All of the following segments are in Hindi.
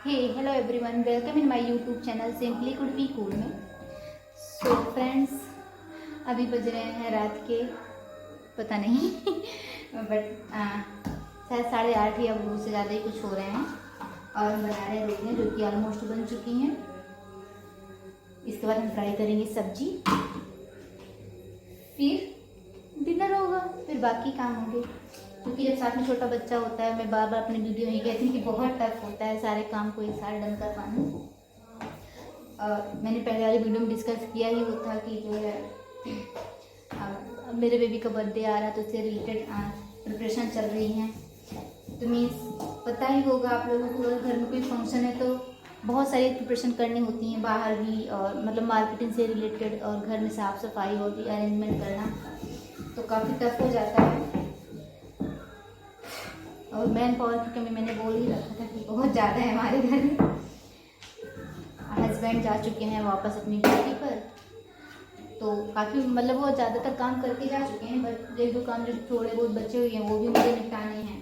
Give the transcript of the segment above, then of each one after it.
Hey hello everyone, welcome in my YouTube channel simply could be cool में। सो फ्रेंड्स, अभी बज रहे हैं रात के पता नहीं बट शायद 8:30 या वो से ज़्यादा ही कुछ हो रहे हैं। और हम बना रहे हैं रोटियाँ जो कि ऑलमोस्ट बन चुकी हैं। इसके बाद हम फ्राई करेंगे सब्जी, फिर डिनर होगा, फिर बाकी काम होंगे। क्योंकि जब साथ में छोटा बच्चा होता है, मैं बार बार अपनी वीडियो में कहती हूँ कि बहुत टफ होता है सारे काम को एक साथ डन कर पाना। मैंने पहले वाली वीडियो में डिस्कस किया ही वो था कि जो है मेरे बेबी का बर्थडे आ रहा है, तो उससे रिलेटेड प्रिपरेशन चल रही हैं। तो मीन्स पता ही होगा आप लोगों को, अगर घर में कोई फंक्शन है तो बहुत सारी प्रिपरेशन करनी होती हैं बाहर भी, और मतलब मार्केटिंग से रिलेटेड, और घर में साफ़ सफाई और भी अरेंजमेंट करना तो काफ़ी टफ हो जाता है। और मैन पावर की कमी मैंने बोल ही रखा था कि बहुत ज़्यादा है हमारे घर में। हस्बैंड जा चुके हैं वापस अपनी ड्यूटी पर, तो काफ़ी मतलब वो ज़्यादातर काम करके जा चुके हैं, बट एक दो काम जो थोड़े बहुत बचे हुए हैं वो भी मुझे निपटाने हैं।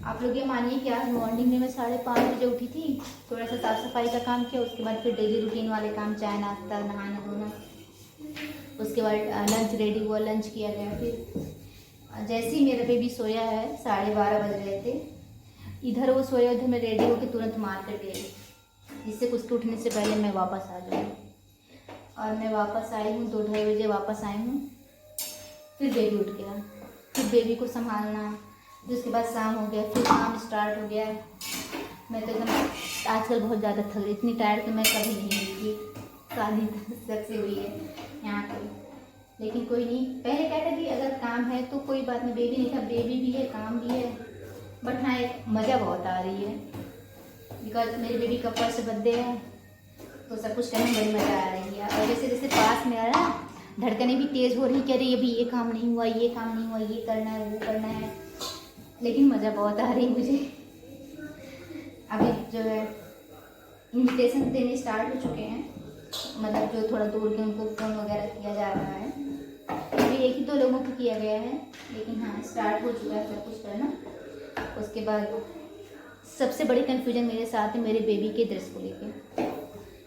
आप लोग ये मानिए कि आज मॉर्निंग में मैं 5:30 बजे उठी थी, थोड़ा सा साफ़ सफाई का काम किया, उसके बाद फिर डेली रूटीन वाले काम, चाय नाश्ता नहाना धोना, उसके बाद लंच रेडी हुआ, लंच किया गया। फिर जैसे ही मेरा बेबी सोया है, 12:30 बज रहे थे, इधर वो सोया, उधर मैं रेडी होकर तुरंत मार्केट गई, जिससे कुछ उठने से पहले मैं वापस आ जाऊँ। और मैं वापस आई हूँ 2-2:30 बजे वापस आई हूँ। फिर बेबी उठ गया, फिर बेबी को संभालना, फिर उसके बाद शाम हो गया, फिर काम स्टार्ट हो गया। मैं तो एकदम आजकल बहुत ज़्यादा थक गई, इतनी टायर्ड तो मैं कभी नहीं हुई थी, शादी तक से हुई है यहाँ पर। लेकिन कोई नहीं, पहले क्या था कि अगर काम है तो कोई बात नहीं, बेबी नहीं था, बेबी भी है काम भी है, बट हाँ एक मज़ा बहुत आ रही है। बिकॉज मेरे बेबी का फर्स्ट बर्थडे है, तो सब कुछ करने में बड़ी मज़ा आ रही है। और जैसे जैसे पास में आ रहा है, धड़कनें भी तेज़ हो रही, कह रही अभी ये काम नहीं हुआ, ये काम नहीं हुआ, ये करना है, वो करना है, लेकिन मज़ा बहुत आ रही है मुझे। अभी जो है इन्विटेशन देने स्टार्ट हो चुके हैं, मतलब जो थोड़ा दूर के उनको फ़ोन वगैरह किया जा रहा है। अभी 1 ही 2 लोगों को किया गया है, लेकिन हाँ स्टार्ट हो चुका है सब कुछ करना। उसके बाद सबसे बड़ी कन्फ्यूजन मेरे साथ है मेरे बेबी के ड्रेस को लेके।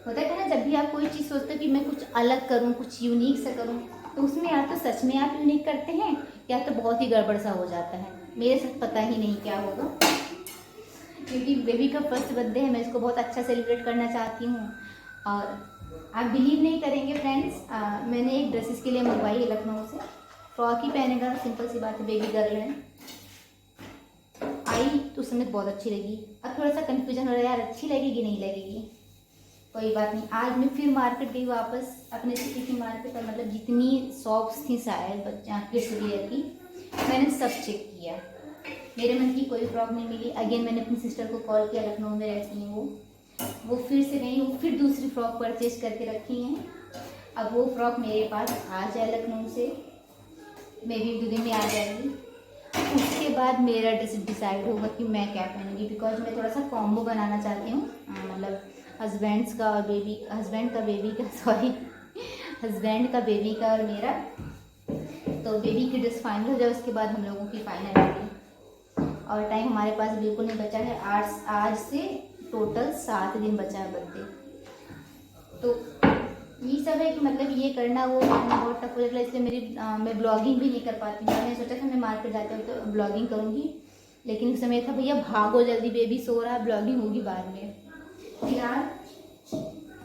होता है ना, जब भी आप कोई चीज़ सोचते हो कि मैं कुछ अलग करूँ, कुछ यूनिक सा करूँ, तो उसमें या तो सच में आप यूनिक करते हैं, या तो बहुत ही गड़बड़ सा हो जाता है। मेरे साथ पता ही नहीं क्या होगा, क्योंकि बेबी का फर्स्ट बर्थडे है, मैं इसको बहुत अच्छा सेलिब्रेट करना चाहती हूँ। और आप बिलीव नहीं करेंगे फ्रेंड्स, मैंने एक ड्रेस इसके लिए मंगवाई है लखनऊ से, फ्रॉक ही पहनेगा, सिंपल सी बात है, बेबी गर्ल है। आई तो उस समय बहुत अच्छी लगी, अब थोड़ा सा कन्फ्यूजन हो रहा है यार अच्छी लगेगी नहीं लगेगी। कोई बात नहीं, आज मैं फिर मार्केट गई वापस, अपने सिटी की मार्केट, और मतलब जितनी शॉप्स थी शायद बच्चा किड्स वियर की, मैंने सब चेक किया, मेरे मन की कोई फ्रॉक नहीं मिली। अगेन मैंने अपनी सिस्टर को कॉल किया, लखनऊ में रहती हैं वो फिर से गई, वो फिर दूसरी फ्रॉक परचेज करके रखी हैं। अब वो फ्रॉक मेरे पास आ जाए लखनऊ से, मे बी 2 दिन में आ जाएगी। उसके बाद मेरा डिसाइड होगा कि मैं क्या पहनूंगी, बिकॉज मैं थोड़ा सा कॉम्बो बनाना चाहती हूँ, मतलब हस्बैंड का बेबी का हस्बैंड का बेबी का और मेरा। तो बेबी की ड्रेस फाइनल हो जाए, उसके बाद हम लोगों की फाइनल होगी। और टाइम हमारे पास बिल्कुल नहीं बचा है, आज से टोटल 7 दिन बचा है बर्थडे। तो ये सब है कि मतलब ये करना वो करना बहुत टफ हो जाता है, इसलिए मैं ब्लॉगिंग भी नहीं कर पाती हूँ। मैंने सोचा था मैं मार्केट जाते हुए तो ब्लॉगिंग करूँगी, लेकिन उस समय था भैया भागो जल्दी, बेबी सो रहा है, ब्लॉगिंग होगी बाद में। फिलहाल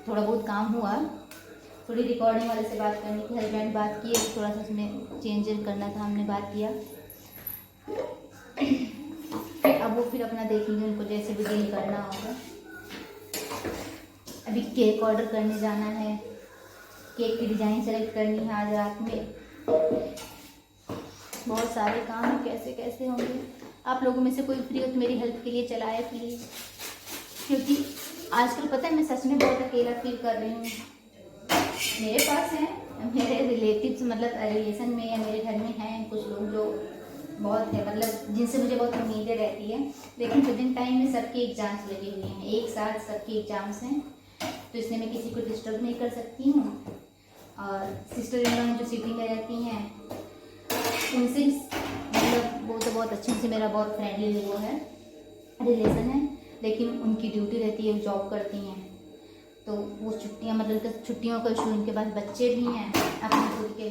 थोड़ा बहुत काम हुआ, थोड़ी रिकॉर्डिंग वाले से बात करनी थी, हस्बैंड बात किए, थोड़ा सा उसमें चेंज करना था, हमने बात किया। अब वो फिर अपना देखेंगे, उनको जैसे भी डील करना होगा। अभी केक ऑर्डर करने जाना है, केक की डिज़ाइन सेलेक्ट करनी है आज रात में। बहुत सारे काम हैं, कैसे कैसे होंगे। आप लोगों में से कोई फ्री हो तो मेरी हेल्प के लिए चलाए प्लीज़, क्योंकि आजकल पता है मैं सच में बहुत अकेला फील कर रही हूँ। मेरे पास हैं मेरे रिलेटिव्स, मतलब रिलेशन में या मेरे घर में हैं कुछ लोग जो बहुत है, मतलब जिनसे मुझे बहुत उम्मीदें रहती है, लेकिन प्रेजेंट टाइम में सबके एग्ज़ाम्स लगे हुए हैं, एक साथ सबके एग्ज़ाम्स हैं, तो इसलिए मैं किसी को डिस्टर्ब नहीं कर सकती हूँ। और सिस्टर इन लॉ जो सिटी में रहती हैं, उनसे मतलब वो तो बहुत अच्छे से, मेरा बहुत फ्रेंडली वो है रिलेशन है, लेकिन उनकी ड्यूटी रहती है, वो जॉब करती हैं, तो वो छुट्टियाँ मतलब छुट्टियों का इशू, उनके पास बच्चे भी हैं अपने खुद के।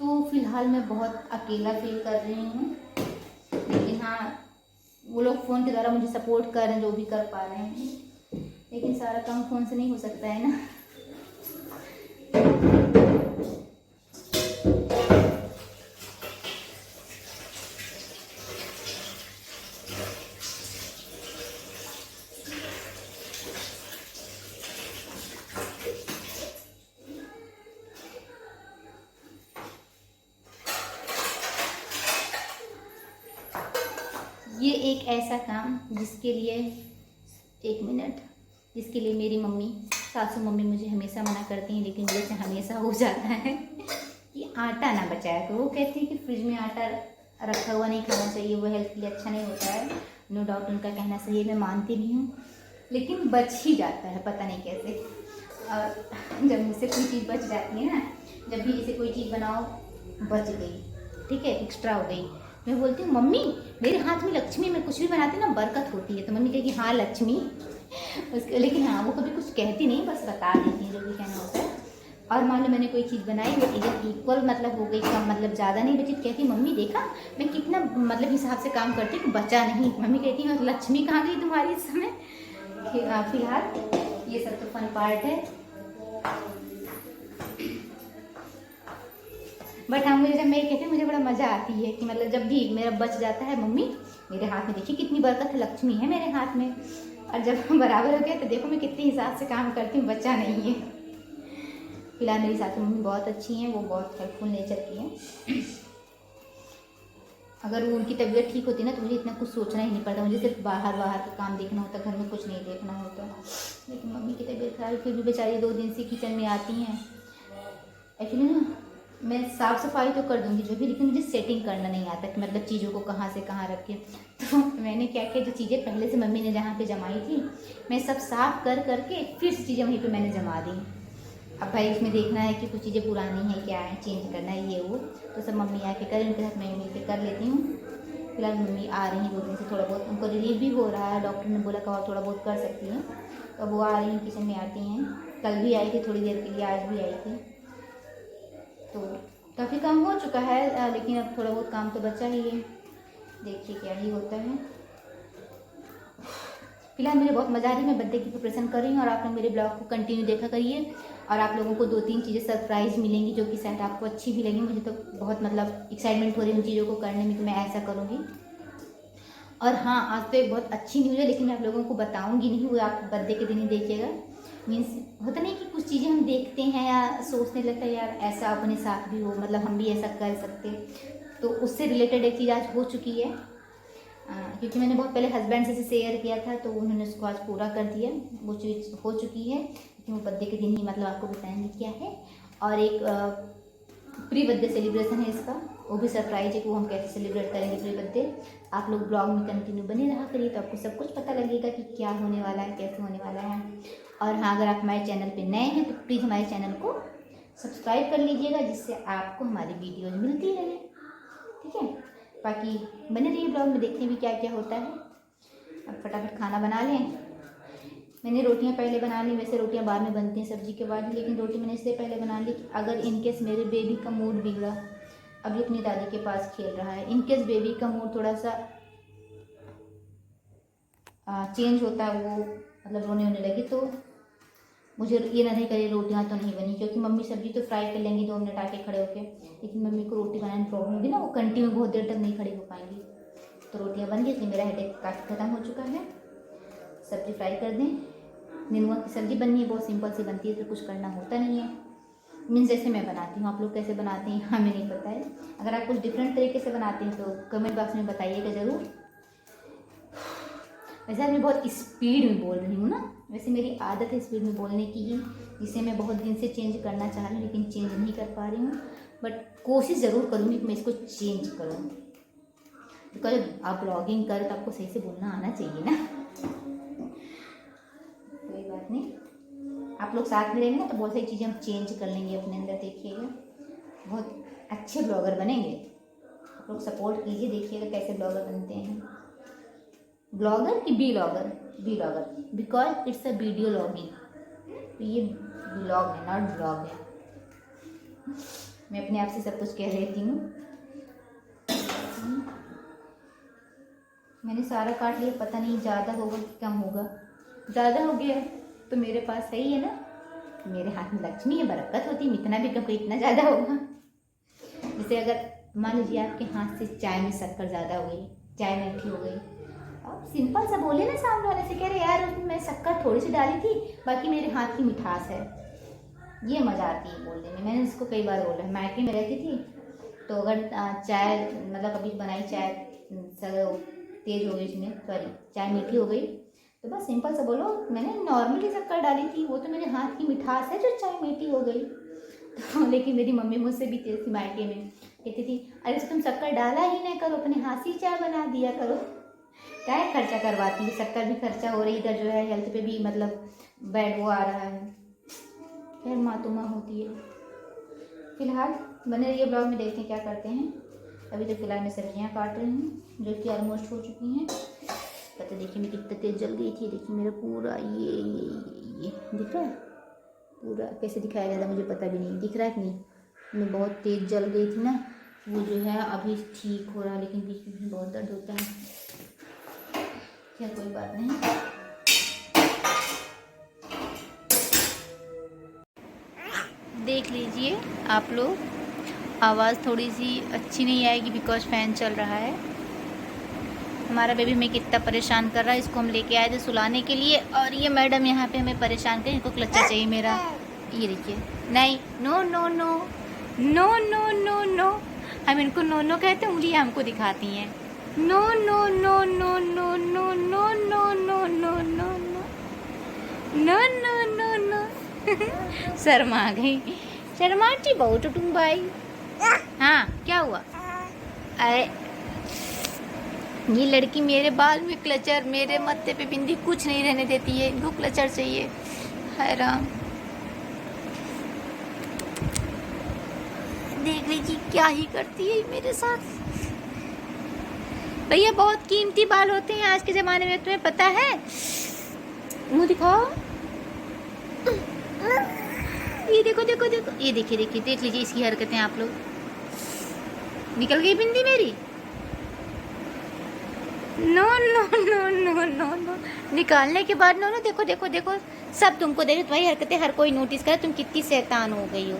तो फिलहाल मैं बहुत अकेला फील कर रही हूँ। लेकिन हाँ, वो लोग फ़ोन के द्वारा मुझे सपोर्ट कर रहे हैं, जो भी कर पा रहे हैं, लेकिन सारा काम फ़ोन से नहीं हो सकता है ना। ये एक ऐसा काम जिसके लिए, एक मिनट, जिसके लिए मेरी मम्मी, सासू मम्मी मुझे हमेशा मना करती हैं, लेकिन जैसे हमेशा हो जाता है कि आटा ना बचाया करो। वो कहती है कि फ्रिज में आटा रखा हुआ नहीं खाना चाहिए, वो हेल्थ के लिए अच्छा नहीं होता है। नो डाउट उनका कहना सही है, मैं मानती भी हूँ, लेकिन बच ही जाता है, पता नहीं कैसे। और जब मुझसे कोई चीज़ बच जाती है ना, जब भी इसे कोई चीज़ बनाओ बच गई, ठीक है, एक्स्ट्रा हो गई, मैं बोलती हूँ मम्मी मेरे हाथ में लक्ष्मी, मैं कुछ भी बनाती ना बरकत होती है। तो मम्मी कहेगी हाँ लक्ष्मी उसके, लेकिन हाँ वो कभी कुछ कहती नहीं, बस बता देती है जो भी कहना होता है। और मान लो मैंने कोई चीज़ बनाई, वो एकदम इक्वल मतलब हो गई, कम मतलब ज़्यादा नहीं बची, कहती मम्मी देखा मैं कितना मतलब हिसाब से काम करती हूँ, बचा नहीं। मम्मी कहती है लक्ष्मी कहाँ गई तुम्हारी इस समय। फिलहाल ये सब तो फन पार्ट है। बट हाँ, मुझे जब मैं कहती हूँ मुझे बड़ा मज़ा आती है कि मतलब जब भी मेरा बच जाता है, मम्मी मेरे हाथ में देखिए कितनी बरकत है, लक्ष्मी है मेरे हाथ में। और जब बराबर हो गया तो देखो मैं कितने हिसाब से काम करती हूँ, बच्चा नहीं है। फिलहाल मेरी सासू मम्मी बहुत अच्छी हैं, वो बहुत हेल्पफुल नेचर की हैं। अगर वो उनकी तबीयत ठीक होती ना तो मुझे इतना कुछ सोचना ही नहीं पड़ता, मुझे सिर्फ बाहर का काम देखना होता, घर में कुछ नहीं देखना होता। लेकिन मम्मी की तबीयत खराब, फिर भी बेचारी 2 दिन से किचन में आती हैं। एक्चुअली ना मैं साफ़ सफाई तो कर दूंगी जो भी, लेकिन मुझे सेटिंग करना नहीं आता कि मतलब चीज़ों को कहाँ से कहाँ रखें। तो मैंने क्या किया, जो चीज़ें पहले से मम्मी ने जहाँ पे जमाई थी, मैं सब साफ़ कर करके फिर से चीज़ें वहीं पे मैंने जमा दी। अब भाई इसमें देखना है कि कुछ चीज़ें पुरानी है क्या है, चेंज करना है ये वो, तो सब मम्मी आके करें, उनके साथ मैं मिल के कर लेती हूँ। फिलहाल मम्मी आ रही हैं 2 दिन से, थोड़ा बहुत उनको रिलीफ भी हो रहा है, डॉक्टर ने बोला कि और थोड़ा बहुत कर सकती हैं, तो वो आ रही हैं, किचन में आती हैं। कल भी आई थी थोड़ी देर के लिए, आज भी आई थी। तो काफ़ी काम हो चुका है, लेकिन अब थोड़ा बहुत काम तो बचा ही है, देखिए क्या ही होता है। फिलहाल मुझे बहुत मज़ा आ रही है, मैं बर्थडे की प्रिपरेशन कर रही हूँ, और आप लोग मेरे ब्लॉग को कंटिन्यू देखा करिए, और आप लोगों को 2-3 चीज़ें सरप्राइज़ मिलेंगी जो कि शायद आपको अच्छी भी लगेंगी। मुझे तो बहुत मतलब एक्साइटमेंट हो रही है उन चीज़ों को करने में कि मैं ऐसा करूँगी। और हाँ, आज तो एक बहुत अच्छी न्यूज़ है, लेकिन मैं आप लोगों को बताऊँगी नहीं, वो आप बर्थडे के दिन ही देखिएगा। मीन्स होता नहीं कि कुछ चीज़ें हम देखते हैं या सोचने लगता है यार ऐसा अपने साथ भी हो, मतलब हम भी ऐसा कर सकते, तो उससे रिलेटेड एक चीज़ आज हो चुकी है। क्योंकि मैंने बहुत पहले हस्बैंड से शेयर किया था, तो उन्होंने उसको आज पूरा कर दिया, वो चीज़ हो चुकी है। लेकिन वो बर्थडे के दिन ही मतलब आपको बताएंगे क्या है। और एक प्री बर्थडे सेलिब्रेशन है इसका, वो भी सरप्राइज है कि वो हम कैसे सेलिब्रेट करेंगे प्री बर्थडे। आप लोग ब्लॉग में कंटिन्यू बने रहा करिए, तो आपको सब कुछ पता लगेगा कि क्या होने वाला है, कैसे होने वाला है। और हाँ, अगर आप हमारे चैनल पे नए हैं तो प्लीज़ हमारे चैनल को सब्सक्राइब कर लीजिएगा, जिससे आपको हमारी वीडियोज मिलती रहे, ठीक है। बाकी बने रहिए ब्लॉग में, देखते भी क्या क्या होता है। अब फटाफट खाना बना लें। मैंने रोटियां पहले बना ली, वैसे रोटियां बाद में बनती हैं सब्जी के बाद, लेकिन रोटी मैंने इसलिए पहले बना ली कि अगर इनकेस मेरे बेबी का मूड बिगड़ा, अभी अपनी दादी के पास खेल रहा है, इनकेस बेबी का मूड थोड़ा सा चेंज होता है, वो मतलब रोने होने लगी, तो मुझे ये ना नहीं करे रोटियां तो नहीं बनी, क्योंकि मम्मी सब्जी तो फ्राई कर लेंगी 2 मिनट आके खड़े होके, लेकिन मम्मी को रोटी बनाने में प्रॉब्लम होगी ना, वो कंटिन्यू बहुत देर तक नहीं खड़ी हो पाएंगी। तो रोटियां बन गई, इसलिए मेरा हेडेक काफ़ी ख़त्म हो चुका है। सब्जी फ्राई कर दें। नेनुआ की सब्ज़ी बननी है, बहुत सिंपल सी बनती है, तो कुछ करना होता नहीं है। मीन्स जैसे मैं बनाती हूँ, आप लोग कैसे बनाते हैं हमें नहीं पता है। अगर आप कुछ डिफरेंट तरीके से बनाते हैं तो कमेंट बॉक्स में बताइएगा ज़रूर। वैसे आज मैं बहुत स्पीड में बोल रही हूँ ना, वैसे मेरी आदत है स्पीड में बोलने की ही, जिसे मैं बहुत दिन से चेंज करना चाह रही हूँ, लेकिन चेंज नहीं कर पा रही हूँ। बट कोशिश ज़रूर करूँगी कि मैं इसको चेंज करूँ, बिकॉज आप ब्लॉगिंग करें तो आपको सही से बोलना आना चाहिए ना। कोई बात नहीं, आप लोग साथ में रहेंगे ना तो बहुत सारी चीज़ें हम चेंज कर लेंगे अपने अंदर, देखिएगा बहुत अच्छे ब्लॉगर बनेंगे। आप लोग सपोर्ट कीजिए, देखिएगा कैसे ब्लॉगर बनते हैं। ब्लॉगर कि B logger, B logger, because it's a video logging. तो ये ब्लॉग है, नॉट ब्लॉग है। मैं अपने आप से सब कुछ कह लेती हूँ। मैंने सारा काट लिया, पता नहीं ज़्यादा होगा कि कम होगा। ज़्यादा हो गया तो मेरे पास सही है ना, मेरे हाथ में लक्ष्मी है, बरकत होती है। इतना भी कम, इतना ज़्यादा होगा। जैसे अगर मान लीजिए आपके हाथ से चाय में शक्कर ज़्यादा हो गई, चाय मीठी हो गई, आप सिंपल सा बोले ना सामने वाले से, कह रहे यार उसमें मैं शक्कर थोड़ी सी डाली थी, बाकी मेरे हाथ की मिठास है। ये मज़ा आती है बोलने में। मैंने इसको कई बार बोला, मायके में रहती थी तो अगर चाय मतलब कभी बनाई चाय तेज हो गई, इसमें सॉरी चाय मीठी हो गई, तो बस सिंपल सा बोलो मैंने नॉर्मली शक्कर डाली थी, वो तो मेरे हाथ की मिठास है जो चाय मीठी हो गई। तो लेकिन मेरी मम्मी मुझसे भी तेज थी मायके में, कहती थी अरे तुम शक्कर डाला ही नहीं करो, अपने हाथ से चाय बना दिया करो, क्या है खर्चा करवाती है, शक्कर भी खर्चा हो रही, इधर जो है हेल्थ पे भी मतलब बैड वो आ रहा है। खैर माँ तो माँ होती है। फिलहाल बने रहिए ब्लॉग में, देखते हैं क्या करते हैं। अभी तो फिलहाल मैं सब्जियाँ काट रही हूँ जो कि ऑलमोस्ट हो चुकी हैं। पता देखिए मैं कितना तेज जल गई थी, देखिए मेरा पूरा ये दिख रहा है, पूरा कैसे दिखाया गया था मुझे पता भी नहीं, दिख रहा है कि नहीं। मैं बहुत तेज जल गई थी ना, वो जो है अभी ठीक हो रहा है, लेकिन बीच बीच में बहुत दर्द होता है। क्या कोई बात नहीं। देख लीजिए आप लोग, आवाज़ थोड़ी सी अच्छी नहीं आएगी बिकॉज फ़ैन चल रहा है। हमारा बेबी हमें कितना परेशान कर रहा है, इसको हम लेके आए थे सुलाने के लिए, और ये मैडम यहाँ पे हमें परेशान कर, इनको क्लचर चाहिए मेरा। ये देखिए, नहीं no no no no no no no, हम इनको नो नो कहते हैं, उंगलियाँ हमको दिखाती हैं। No no no no no no no no no no no no no no no. शर्मा गई, शर्माची बहुत टुटुम भाई। हाँ क्या हुआ? अरे ये लड़की मेरे बाल में क्लचर, मेरे मत्थे पे बिंदी, कुछ नहीं रहने देती है, इनको क्लचर चाहिए। हाय राम, देख लीजिए क्या ही करती है मेरे साथ। भैया बहुत कीमती बाल होते हैं आज के ज़माने में, तुम्हें पता है? मुँह दिखाओ, ये देखो देखो देखो, ये देखिए देखिए, देख लीजिए इसकी हरकतें आप लोग। निकल गई बिंदी मेरी। No no no no no no, निकालने के बाद नो नो, देखो देखो देखो, सब तुमको देखे, तुम्हारी हरकतें हर कोई नोटिस करे, तुम कितनी शैतान हो गई हो।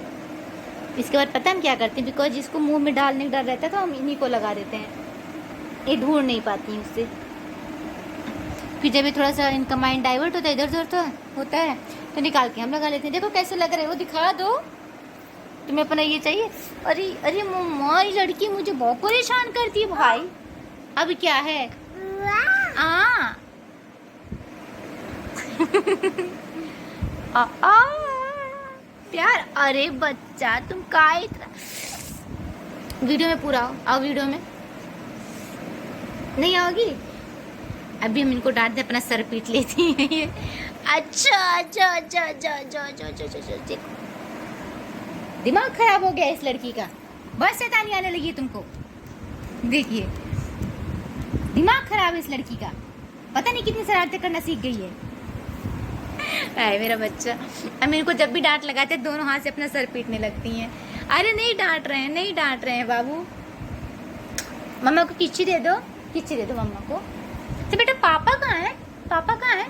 इसके बाद पता हम क्या करते हैं, बिकॉज जिसको मुंह में डालने का डर रहता है तो हम इन्हीं को लगा देते हैं, ये ढूंढ नहीं पाती हैं उससे। फिर जब ये थोड़ा सा इनका माइंड डाइवर्ट होता है, इधर उधर तो होता है, तो निकाल के हम लगा लेते हैं। देखो कैसे लग रहे हो, दिखा दो, तुम्हें अपना ये चाहिए। अरे अरे मम्मा, ये लड़की मुझे बहुत परेशान करती है भाई। अब क्या है आ आ प्यार, अरे बच्चा तुम का इतना, वीडियो में पूरा आओ वीडियो में नहीं आओगी। अभी हम इनको डांटते अपना सर पीट लेती हैं ये। अच्छा अच्छा अच्छा अच्छा अच्छा अच्छा अच्छा अच्छा, देखो दिमाग खराब हो गया इस लड़की का, बस शैतानी आने लगी है तुमको। देखिए दिमाग खराब है इस लड़की का, पता नहीं कितनी शरारतें करना सीख गई है। अरे मेरा बच्चा, अब इनको जब भी डांट लगाते हैं दोनों हाथ से अपना सर पीटने लगती हैं। अरे नहीं डांट रहे हैं, नहीं डांट रहे हैं बाबू। मम्मा को किच्ची दे दो, किच्ची दे दो मम्मा को। तो बेटा पापा कहाँ है, पापा कहाँ है,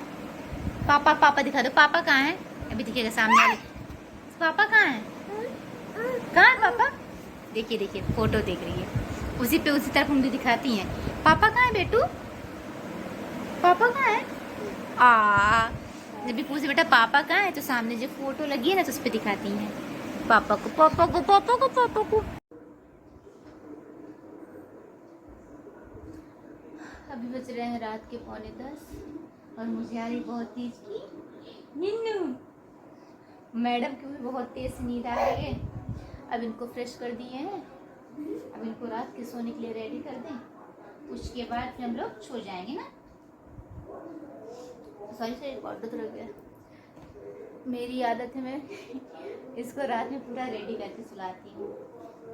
पापा पापा दिखा दो, पापा कहाँ है। अभी दिखेगा सामने वाले, पापा कहाँ है, कहाँ है पापा। देखिए देखिए फोटो देख रही है, उसी पे उसी तरफ उंगली दिखाती हैं। पापा कहाँ है बेटू, पापा कहाँ है। जब भी पूछे बेटा पापा कहाँ है, तो सामने जो फोटो लगी है ना तो उस पर दिखाती हैं पापा को, पापा को, पापा को, पापा को। अभी बज रहे हैं रात के 9:45 और मुझे आ रही बहुत तेज की नींद। मैडम की भी बहुत तेज नींद आ रही है। अब इनको फ्रेश कर दिए हैं, अब इनको रात के सोने के लिए रेडी कर दें, उसके बाद फिर हम लोग सो जाएंगे ना। सॉरी से ऑर्डर तो लग गया। मेरी आदत है मैं इसको रात में पूरा रेडी करके सुलाती हूँ।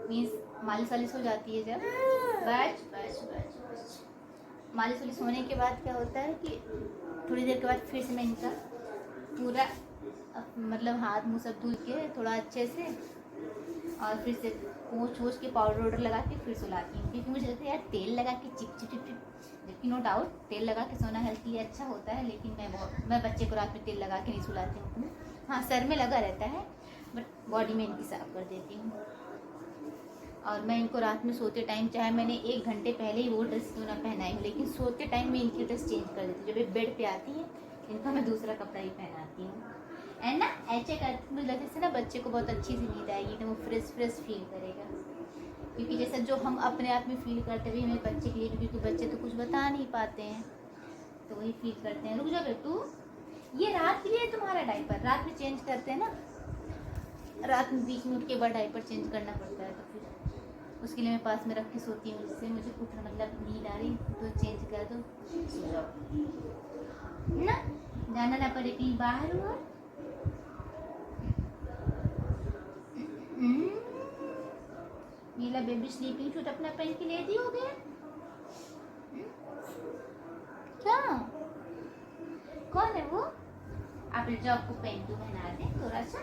मीन्स मालिश वालिश हो जाती है जब, बच बच बच बच, मालिश वालिश होने के बाद क्या होता है कि थोड़ी देर के बाद फिर से मैं इनका पूरा मतलब हाथ मुँह सब धुल के थोड़ा अच्छे से और फिर से पोंछ वोछ के पाउडर वाउडर लगा के फिर सुलाती हूँ, क्योंकि मुझे लगता है यार तेल लगा के चिप चिप चिप चिप, जबकि नो डाउट तेल लगा के सोना हेल्थ के लिए अच्छा होता है, लेकिन मैं बच्चे को रात में तेल लगा के नहीं सुलाती हूँ। हाँ, सर में लगा रहता है बट बॉडी में इनकी साफ कर देती हूँ। और मैं इनको रात में सोते टाइम, चाहे मैंने 1 घंटे पहले ही वो ड्रेस क्यों ना पहनाई हूँ, लेकिन सोते टाइम मैं इनकी ड्रेस चेंज कर देती हूँ। जब ये बेड पे आती है इनका मैं दूसरा कपड़ा ही पहनाती हूँ। एंड ना ऐसे करते मुझे लगता है ना बच्चे को बहुत अच्छी सी नींद आएगी, तो वो फ्रेश फील करेगा, क्योंकि जैसा जो हम अपने आप में फील करते हुए हमें बच्चे के लिए, क्योंकि बच्चे तो कुछ बता नहीं पाते हैं, तो वही फील करते हैं। रुक जा बेटू, ये रात के लिए तुम्हारा डायपर रात में चेंज करते हैं ना, रात में बीच में उठ के बाद डायपर चेंज करना पड़ता है, तो फिर उसके लिए मैं पास में रख के सोती हूँ, जिससे मुझे कुछ मतलब नींद आ रही तो चेंज कर दो, सो जाओ ना, जाना ना पड़े कहीं बाहर हुआ। नीला बेबी स्लीपिंग सूट अपना पहन के ले दी हो गया क्या? कौन है वो? आप जॉब को पहन के पहना दें थोड़ा सा।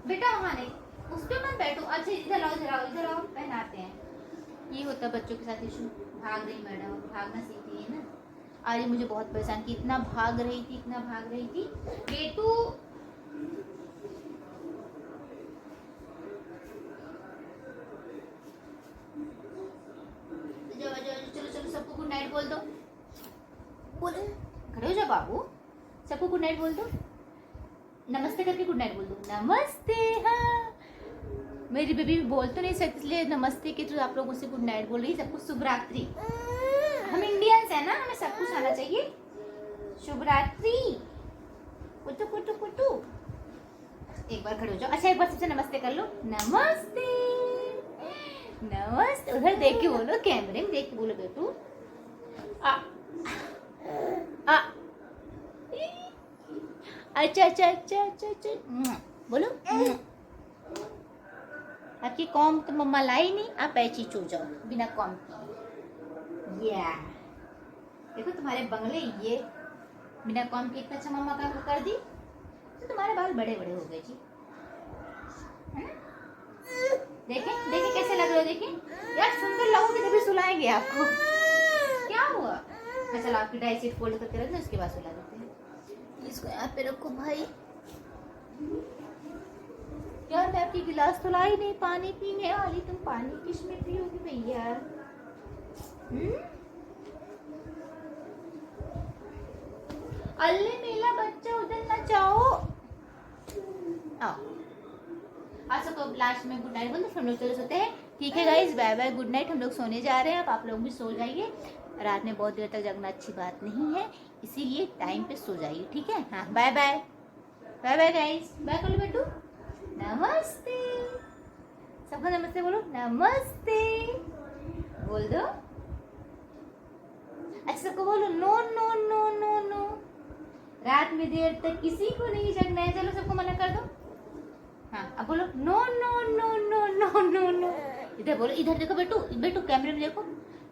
बेटा वहाँ नहीं, उस पर मत बैठो। अच्छा इधर आओ इधर आओ इधर आओ, पहनाते हैं। ये होता है बच्चों के साथ इशू। भाग रही मैडम, भागना सीख रही है ना। आज मुझे बहुत परेशान की, इतना भाग रही थी बेटू। चलो सबको गुड नाइट बोल दो, बोले खड़े हो जाओ बाबू, सबको गुड नाइट बोल दो, नमस्ते करके गुड नाइट बोल दो। नमस्ते। हाँ, मेरी बेबी बोल तो नहीं सकती, इसलिए नमस्ते के थ्रू आप लोगों से गुड नाइट बोल रही। सबको शुभ रात्रि। हम इंडियंस है ना, हमें सब कुछ आना चाहिए। शुभ रात्रि। कुटू कुटू कुटू। एक बार खड़े हो जाओ। अच्छा एक बार सबसे नमस्ते कर लो। नमस्ते नमस्ते। उधर देख के बोलो, कैमरे में देख के बोलो बेटू। आ आ अच्छा बोलो। आपकी कॉम तो मम्मा लाई नहीं, आप ऐसी सो जाओ बिना कॉम की। या देखो तुम्हारे बंगले, ये बिना कॉम के इतना अच्छा मम्मा का कर दी, तो तुम्हारे बाल बड़े बड़े हो गए जी, है ना? देखें कैसे लग रहे हो, देखें यार, सुंदर लगोगे तभी सुलाएंगे आपको। क्या हुआ? अच्छा आपकी डाई सीट फोल्ड करके रख दो, उसके बाद सुला देते हैं। इसको यहाँ पे रखो भाई। यार मैं आपकी गिलास तो लाई नहीं पानी पीने वाली, तुम पानी किसमें पियोगी भैया? अल्ले मेला बच्चा उधर ना जाओ। आओ आज सबको लास्ट में गुड नाइट बोल दो, हम लोग चले सोते हैं। ठीक है guys, bye bye, good night. हम लोग सोने जा रहे हैं, अब आप लोग भी सो जाइए। रात में बहुत देर तक जगना अच्छी बात नहीं है, इसीलिए टाइम पे सो जाइए, ठीक है? हाँ bye bye, bye bye guys, बाय कर लो बेटू। नमस्ते, सबको नमस्ते बोलो। नमस्ते बोल दो। अच्छा सबको बोलो no no no no no, रात में देर तक किसी को नहीं जगना है। चलो सबको मना कर दो। हाँ अब बोलो no no no no no no no. इधर बोलो, इधर देखो बेटू, बेटू कैमरे में देखो।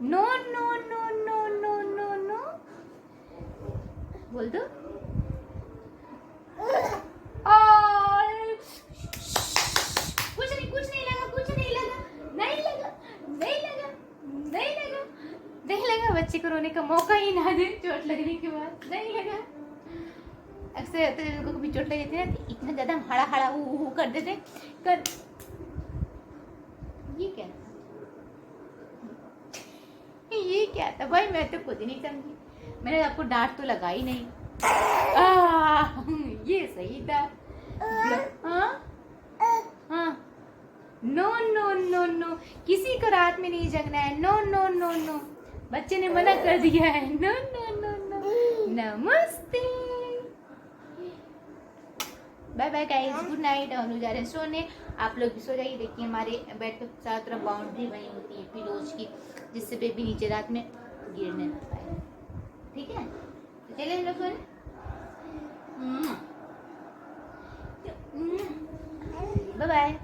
No no no no no no no बोल दो। कुछ नहीं लगा। बच्चे को रोने का मौका ही ना दे, चोट लगने के बाद नहीं लगा। अक्सर कभी चोट लग जाती है ना, इतना ज्यादा हड़ा हड़ा ऊ कर देते कर। ये क्या था भाई, मैं तो खुद ही नहीं समझी। मैंने आपको डांट तो लगाई नहीं। ये सही था। हाँ नो नो नो नो, किसी को रात में नहीं जगना है। नो नो नो नो, बच्चे ने मना कर दिया है। No no no no. नमस्ते, bye bye guys, good night. हम लोग जा रहे हैं सोने, आप लोग भी सो जाइए। देखिए हमारे बेड पे चारों तरफ बाउंड्री बनी होती है पिलोज की, जिससे बेबी नीचे रात में गिरने ना पाए, ठीक है? तो चलिए हम लोग सोने। Bye bye.